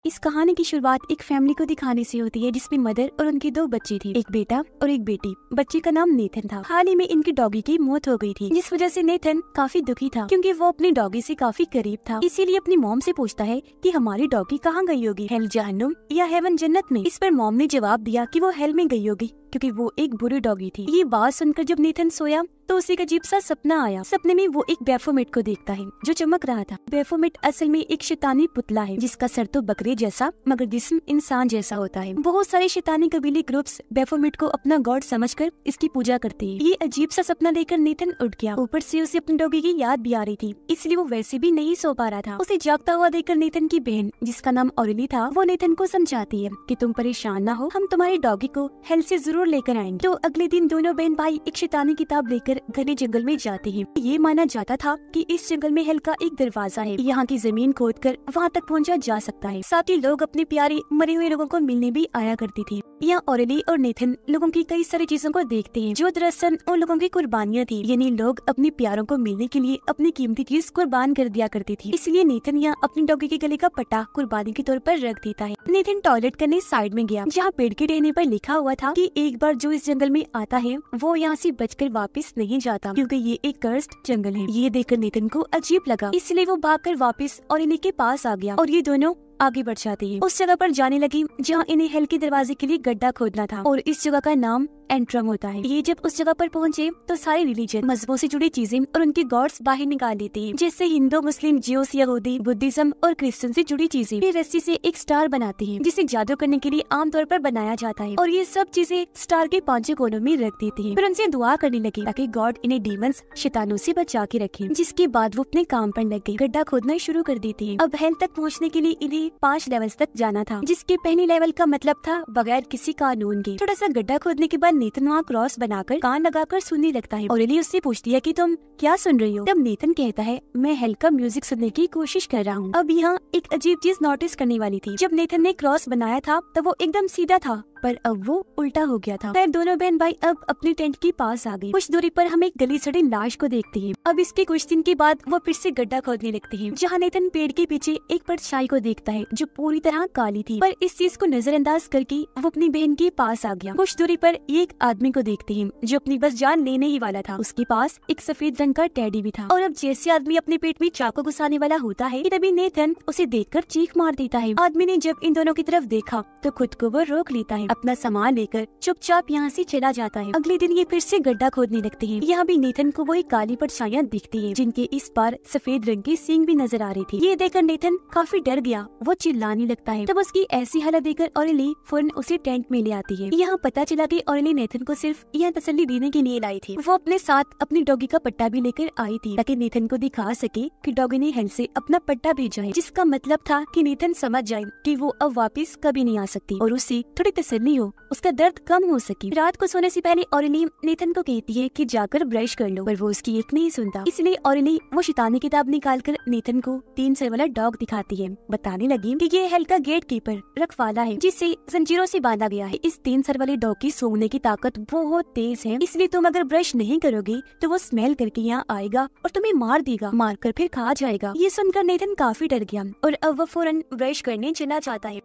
इस कहानी की शुरुआत एक फैमिली को दिखाने से होती है जिसमें मदर और उनकी 2 बच्चे थे, एक बेटा और एक बेटी। बच्चे का नाम नेथन था। हाल ही में इनकी डॉगी की मौत हो गई थी, जिस वजह से नेथन काफी दुखी था क्योंकि वो अपनी डॉगी से काफी करीब था। इसीलिए अपनी मॉम से पूछता है कि हमारी डॉगी कहाँ गई होगी, हेल जहन्नुम या हेवन जन्नत में। इस पर मॉम ने जवाब दिया कि वो हेल में गई होगी क्योंकि वो एक बुरी डॉगी थी। ये बात सुनकर जब नेथन सोया तो उसे एक अजीब सा सपना आया। सपने में वो एक बैफोमेट को देखता है जो चमक रहा था। बैफोमेट असल में एक शैतानी पुतला है जिसका सर तो बकरे जैसा मगर जिस्म इंसान जैसा होता है। बहुत सारे शैतानी कबीले ग्रुप्स बैफोमेट को अपना गॉड समझकर इसकी पूजा करते हैं। ये अजीब सा सपना देखकर नेथन उठ गया। ऊपर से उसे अपनी डॉगी की याद भी आ रही थी, इसलिए वो वैसे भी नहीं सो पा रहा था। उसे जागता हुआ देखकर नेथन की बहन जिसका नाम ऑरेली था वो नेथन को समझाती है कि तुम परेशान ना हो, हम तुम्हारी डॉगी को हेल से जरूर लेकर आएंगे। तो अगले दिन दोनों बहन भाई एक शैतानी किताब लेकर घने जंगल में जाते हैं। ये माना जाता था कि इस जंगल में हेल का एक दरवाजा है, यहाँ की जमीन खोदकर वहाँ तक पहुँचा जा सकता है। साथ ही लोग अपने प्यारे मरे हुए लोगों को मिलने भी आया करती थी। यहाँ ऑरेली और नेथन लोगों की कई सारी चीजों को देखते हैं जो दरअसल उन लोगों की कुर्बानियाँ थी, यानी लोग अपने प्यारों को मिलने के लिए अपनी कीमती चीज कुर्बान कर दिया करती थी। इसलिए नेथन यहाँ अपनी डॉगी के गले का पट्टा कुर्बानी के तौर पर रख देता है। नेथन टॉयलेट करने साइड में गया जहाँ पेड़ के टहने पर लिखा हुआ था कि एक बार जो इस जंगल में आता है वो यहाँ से बचकर वापस नहीं जाता क्योंकि ये एक कर्स्ड जंगल है। ये देखकर नेथन को अजीब लगा, इसलिए वो भागकर वापस ऑरेली के पास आ गया और ये दोनों आगे बढ़ जाते हैं। उस जगह पर जाने लगी जहाँ इन्हें हेल के दरवाजे के लिए गड्ढा खोदना था और इस जगह का नाम एंट्रम होता है। ये जब उस जगह पर पहुँचे तो सारे रिलीजन मजहबों से जुड़ी चीजें और उनके गॉड्स बाहर निकाल लेते हैं, जैसे हिंदू, मुस्लिम, जियोस, यहूदी, बुद्धिज्म और क्रिश्चियन से जुड़ी चीजें। फिर रस्सी से एक स्टार बनाते हैं जिसे जादू करने के लिए आमतौर पर बनाया जाता है और ये सब चीजें स्टार के 5 कोनों में रख देते हैं। फिर उनसे दुआ करने लगी ताकि गॉड इन्हें डीमंस शैतानों से बचा के रखे। जिसके बाद वो अपने काम पर लग गए, गड्ढा खोदना शुरू कर देते हैं। अब हेल तक पहुँचने के लिए इन्हें 5 लेवल्स तक जाना था, जिसके पहले लेवल का मतलब था बगैर किसी कानून के। थोड़ा सा गड्ढा खोदने के बाद नेथन वहाँ क्रॉस बनाकर कान लगाकर सुनने लगता है। ऑरेली उससे पूछती है कि तुम क्या सुन रही हो? तब नेथन कहता है मैं हेल का म्यूजिक सुनने की कोशिश कर रहा हूँ। अब यहाँ एक अजीब चीज नोटिस करने वाली थी। जब नेथन ने क्रॉस बनाया था तब वो एकदम सीधा था पर अब वो उल्टा हो गया था। फिर दोनों बहन भाई अब अपनी टेंट के पास आ गए। कुछ दूरी पर हम एक गली सड़ी लाश को देखते हैं। अब इसके कुछ दिन के बाद वो फिर से गड्ढा खोदने लगते हैं जहाँ नेथन पेड़ के पीछे एक परछाई को देखता है जो पूरी तरह काली थी, पर इस चीज को नजरअंदाज करके वो अपनी बहन के पास आ गया। कुछ दूरी पर एक आदमी को देखते हैं जो अपनी बस जान लेने ही वाला था। उसके पास एक सफेद रंग का टेडी भी था और अब जैसे आदमी अपने पेट में चाकू घुसाने वाला होता है तभी नेथन उसे देखकर चीख मार देता है। आदमी ने जब इन दोनों की तरफ देखा तो खुद को वो रोक लेता है, अपना सामान लेकर चुपचाप यहाँ से चला जाता है। अगले दिन ये फिर से गड्ढा खोदने लगते हैं। यहाँ भी नेथन को वही काली परछाइयां दिखती है जिनके इस बार सफेद रंग की सींग भी नजर आ रही थी। ये देखकर नेथन काफी डर गया, वो चिल्लाने लगता है। तब उसकी ऐसी हालत देखकर ऑरेली फौरन उसे टेंट में ले आती है। यहाँ पता चला कि ऑरेली नेथन को सिर्फ यह तसल्ली देने के लिए लाई थी। वो अपने साथ अपनी डॉगी का पट्टा भी लेकर आई थी ताकि नेथन को दिखा सके कि डॉगी ने हेल से अपना पट्टा भेजा है, जिसका मतलब था कि नेथन समझ जाए कि वो अब वापस कभी नहीं आ सकती और उसे थोड़ी तसल्ली हो, उसका दर्द कम हो सके। रात को सोने से पहले ऑरेली नेथन को कहती है कि जाकर ब्रश कर लो, पर वो उसकी एक नहीं सुनता। इसलिए ऑरेली वो शैतानी किताब निकालकर नेथन को 3 सर वाला डॉग दिखाती है। बताने लगी कि ये हेल का गेट कीपर रखवाला है जिसे जंजीरों से बांधा गया है। इस 3 सर वाले डॉग की सूंघने की ताकत बहुत तेज है, इसलिए तुम अगर ब्रश नहीं करोगे तो वो स्मेल करके यहाँ आएगा और तुम्हें मार देगा, मारकर फिर खा जाएगा। ये सुनकर नेथन काफी डर गया और अब वो फौरन ब्रश करने चला जाता है।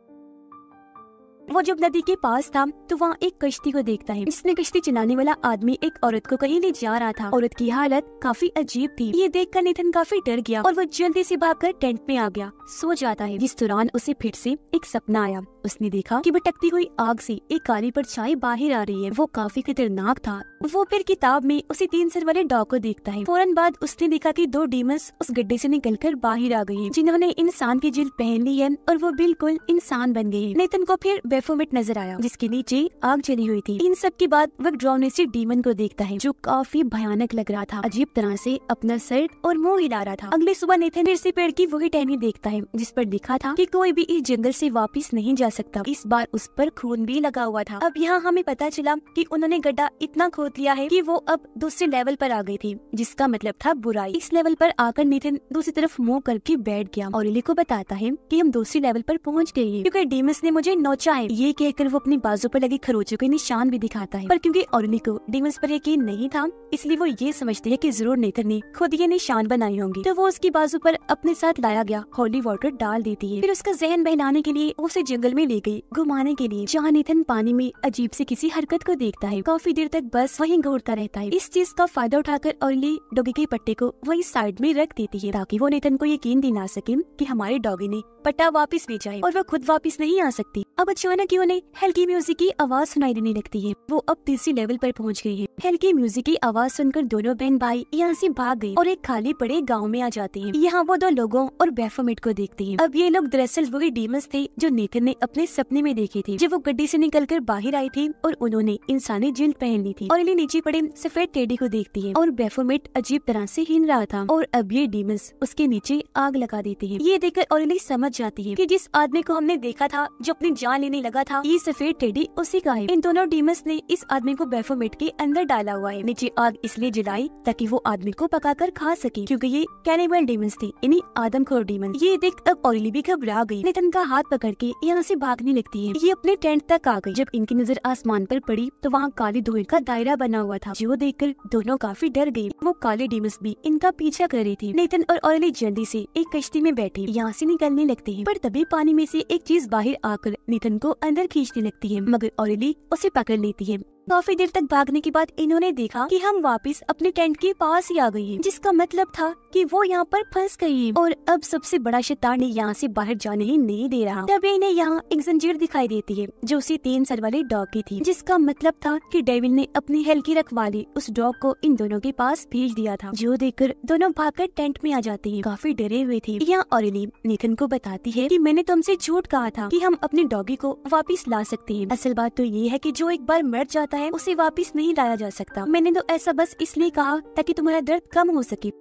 वो जब नदी के पास था तो वहाँ एक कश्ती को देखता है जिसमें कश्ती चलाने वाला आदमी एक औरत को कहीं ले जा रहा था। औरत की हालत काफी अजीब थी। ये देखकर नेथन काफी डर गया और वो जल्दी से भागकर टेंट में आ गया, सो जाता है। जिस दौरान उसे फिर से एक सपना आया। उसने देखा कि भटकती हुई आग से एक काली परछाई बाहर आ रही है। वो काफी खतरनाक था। वो फिर किताब में उसे 3 सर वाले डॉग को देखता है। फौरन बाद उसने देखा कि 2 डीमंस उस गड्ढे से निकलकर बाहर आ गए हैं जिन्होंने इंसान की जिल्द पहन ली है और वो बिल्कुल इंसान बन गए हैं। नेथन को फिर बैफोमेट नजर आया जिसके नीचे आग जली हुई थी। इन सब के बाद वह ड्रोने से डीमन को देखता है जो काफी भयानक लग रहा था, अजीब तरह से अपना सर और मुंह हिला रहा था। अगले सुबह नेथन फिर से पेड़ की वही टहनी देखता है जिस पर लिखा था कि कोई भी इस जंगल से वापस नहीं जा सकता। इस बार उस पर खून भी लगा हुआ था। अब यहाँ हमें पता चला कि उन्होंने गड्ढा इतना खोद लिया है कि वो अब दूसरे लेवल पर आ गई थी, जिसका मतलब था बुराई। इस लेवल पर आकर नेथन दूसरी तरफ मुंह करके बैठ गया और ऑरेली को बताता है कि हम दूसरी लेवल पर पहुँच गए हैं क्योंकि डीमंस ने मुझे नोचा है। है। ये कहकर वो अपनी बाजू पर लगे खरोचों के निशान भी दिखाता है, पर क्योंकि ऑरेली को डीमंस पर यकीन नहीं था, इसलिए वो ये समझती है कि जरूर नेथन ने खुद ये निशान बनाए होंगे। तो वो उसकी बाजू पर अपने साथ लाया गया होली वाटर डाल देती है। फिर उसका जहन बहलाने के लिए उसे जंगल में ले गई घुमाने के लिए, जहाँ नेथन पानी में अजीब से किसी हरकत को देखता है। काफी देर तक बस वहीं घूरता रहता है। इस चीज का फायदा उठाकर ऑरेली डॉगी के पट्टे को वही साइड में रख देती है, ताकि वो नेथन को यकीन दिला सके कि हमारे डॉगी ने पट्टा वापस भेजा है और वो खुद वापस नहीं आ सकती। अब अचानक ही उन्हें हल्की म्यूजिक की आवाज सुनाई देने लगती है। वो अब तीसरी लेवल पर पहुंच गई है। हल्की म्यूजिक की आवाज सुनकर दोनों बहन भाई यहाँ से भाग गए और एक खाली पड़े गांव में आ जाते हैं। यहाँ वो दो लोगों और बैफोमेट को देखते हैं। अब ये लोग दरअसल वही डीमंस थे जो नेथन ने अपने सपने में देखे थे, जब वो गड्डी से निकलकर बाहर आई थी और उन्होंने इंसानी जिल्द पहन ली थी। ऑरेली नीचे पड़े सफेद टेडी को देखती है और बैफोमेट अजीब तरह से हिल रहा था और अब ये डीमंस उसके नीचे आग लगा देते हैं। ये देखकर ऑरेली समझ जाती है कि जिस आदमी को हमने देखा था जो अपनी जान लेने लगा था, ये सफेद टेडी उसी का है। इन दोनों डीमंस ने इस आदमी को बैफोमेट के अंदर डाला हुआ है। नीचे आग इसलिए जलाई ताकि वो आदमी को पकाकर खा सके, क्योंकि ये कैनिबल डीमंस थे, इन्हीं आदमखोर डीमंस। ये देख अब ऑरेली भी घबरा गई। नेथन का हाथ पकड़ के यहाँ से भागने लगती है। ये अपने टेंट तक आ गई। जब इनकी नजर आसमान पर पड़ी तो वहाँ काली धुएं का दायरा बना हुआ था, जो देखकर दोनों काफी डर गए। वो काले डीमंस भी इनका पीछा कर रही थी। नेथन और ऑरेली जल्दी से एक कश्ती में बैठे यहाँ से निकलने लगते हैं, पर तभी पानी में से एक चीज बाहर आकर नेथन को अंदर खींचने लगती है, मगर ऑरेली उसे पकड़ लेती है। काफी देर तक भागने के बाद इन्होंने देखा कि हम वापस अपने टेंट के पास ही आ गए हैं, जिसका मतलब था कि वो यहाँ पर फंस गई है और अब सबसे बड़ा शैतान ने यहाँ से बाहर जाने ही नहीं दे रहा। तभी इन्हें यहाँ एक जंजीर दिखाई देती है जो उसी 3 सर वाले डॉग की थी, जिसका मतलब था कि डेविल ने अपनी हल्की रखवाली उस डॉग को इन दोनों के पास भेज दिया था, जो देखकर दोनों भागकर टेंट में आ जाते हैं। काफी डरे हुए थे। यहाँ ऑरेली नेथन को बताती है कि मैंने तुमसे झूठ कहा था कि हम अपने डॉगी को वापस ला सकते हैं। असल बात तो ये है कि जो एक बार मर जाता है उसे वापस नहीं लाया जा सकता। मैंने तो ऐसा बस इसलिए कहा ताकि तुम्हारा दर्द कम हो सके।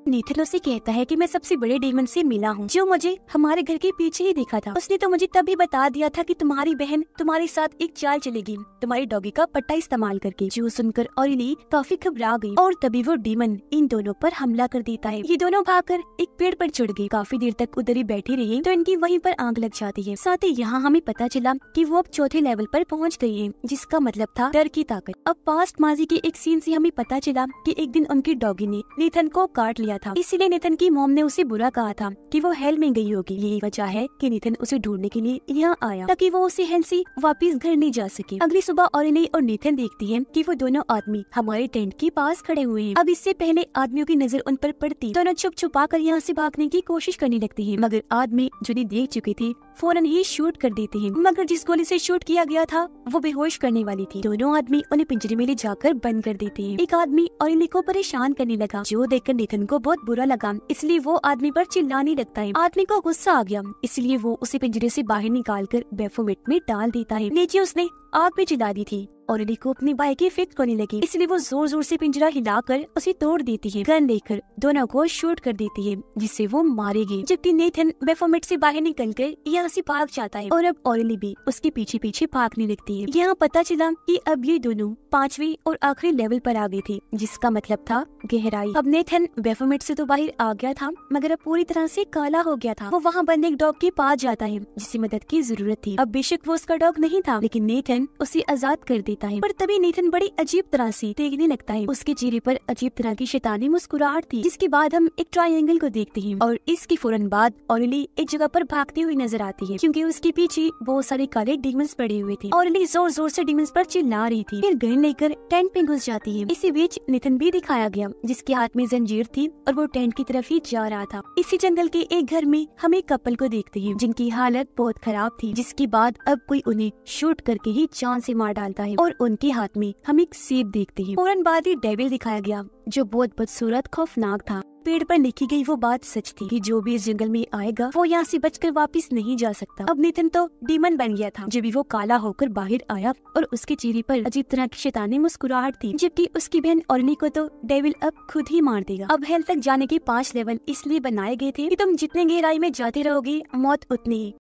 नेथन उसे कहता है कि मैं सबसे बड़े डीमन से मिला हूँ जो मुझे हमारे घर के पीछे ही देखा था। उसने तो मुझे तभी बता दिया था कि तुम्हारी बहन तुम्हारे साथ एक चाल चलेगी, तुम्हारे डॉगी का पट्टा इस्तेमाल करके। जो सुनकर ऑरेली काफी घबरा गई और तभी वो डीमन इन दोनों पर हमला कर देता है। ये दोनों भागकर एक पेड़ पर चढ़ गए। काफी देर तक उधर ही बैठी रही तो इनकी वहीं पर आग लग जाती है। साथ ही यहाँ हमें पता चला कि वो अब चौथे लेवल पर पहुँच गई है, जिसका मतलब था डर की ताकत। अब पास्ट माजी के एक सीन से हमें पता चला कि एक दिन उनकी डॉगी ने नेथन को काट लिया था, इसीलिए नेथन की मॉम ने उसे बुरा कहा था कि वो हेल में गई होगी। यही वजह है कि नेथन उसे ढूंढने के लिए यहाँ आया ताकि वो उसे हेल से वापस घर ले जा सके। अगली सुबह ऑरेली और नेथन देखती हैं कि वो दोनों आदमी हमारे टेंट के पास खड़े हुए हैं। अब इससे पहले आदमियों की नजर उन पर पड़ती, दोनों छुप छुपा कर यहाँ से भागने की कोशिश करने लगती है, मगर आदमी जो देख चुके थे फौरन ही शूट कर देते हैं। मगर जिस गोली से शूट किया गया था वो बेहोश करने वाली थी। दोनों आदमी उन्हें पिंजरे में ले जाकर बंद कर देते हैं। एक आदमी ऑरेली को परेशान करने लगा, जो देखकर नेथन को बहुत बुरा लगा, इसलिए वो आदमी पर चिल्लाने लगता है। आदमी को गुस्सा आ गया, इसलिए वो उसे पिंजरे से बाहर निकालकर बैफोमेट में डाल देता है। नीचे उसने आग भी जला दी थी। ऑरेली को अपनी भाई की फिक्र होने लगी, इसलिए वो जोर जोर से पिंजरा हिलाकर उसे तोड़ देती है। गन लेकर दोनों को शूट कर देती है, जिससे वो मारेगी। जबकि नेथन बैफोमेट से बाहर निकलकर यहाँ से भाग जाता है और अब ऑरेली भी उसके पीछे पीछे भागने लगती है। यहाँ पता चला कि अब ये दोनों 5वें और आखिरी लेवल पर आ गई थी, जिसका मतलब था गहराई। अब नेथन बैफोमेट से तो बाहर आ गया था, मगर अब पूरी तरह से काला हो गया था। वो वहाँ बंद एक डॉग के पास जाता है जिसे मदद की जरूरत थी। अब बेशक वो उसका डॉग नहीं था, लेकिन नेथन उसे आजाद कर देता है। पर तभी नेथन बड़ी अजीब तरह से देखने लगता है। उसके चेहरे पर अजीब तरह की शैतानी मुस्कुराहट थी, जिसके बाद हम एक ट्रायंगल को देखते हैं और इसके फौरन बाद ऑरेली एक जगह पर भागती हुई नजर आती है, क्योंकि उसके पीछे बहुत सारे काले डीमंस पड़े हुए थे। ऑरेली जोर जोर से डीमंस पर चिल्ला रही थी, फिर गन लेकर टेंट में घुस जाती है। इसी बीच नेथन भी दिखाया गया, जिसके हाथ में जंजीर थी और वो टेंट की तरफ ही जा रहा था। इसी जंगल के एक घर में हम एक कपल को देखते हैं जिनकी हालत बहुत खराब थी, जिसके बाद अब कोई उन्हें शूट करके ही जान से मार डालता है और उनके हाथ में हम एक सेब देखते हैं। फौरन बाद ही डेविल दिखाया गया, जो बहुत बदसूरत खौफनाक था। पेड़ पर लिखी गई वो बात सच थी कि जो भी इस जंगल में आएगा वो यहाँ से बचकर वापस नहीं जा सकता। अब नेथन तो डीमन बन गया था, जब भी वो काला होकर बाहर आया और उसके चेहरे पर अजीब तरह की शैतानी मुस्कुराहट थी, जबकि उसकी बहन ऑरेली को तो डेविल अब खुद ही मार देगा। अब हेल तक जाने के 5 लेवल इसलिए बनाए गए थे कि तुम जितने गहराई में जाते रहोगे मौत उतनी ही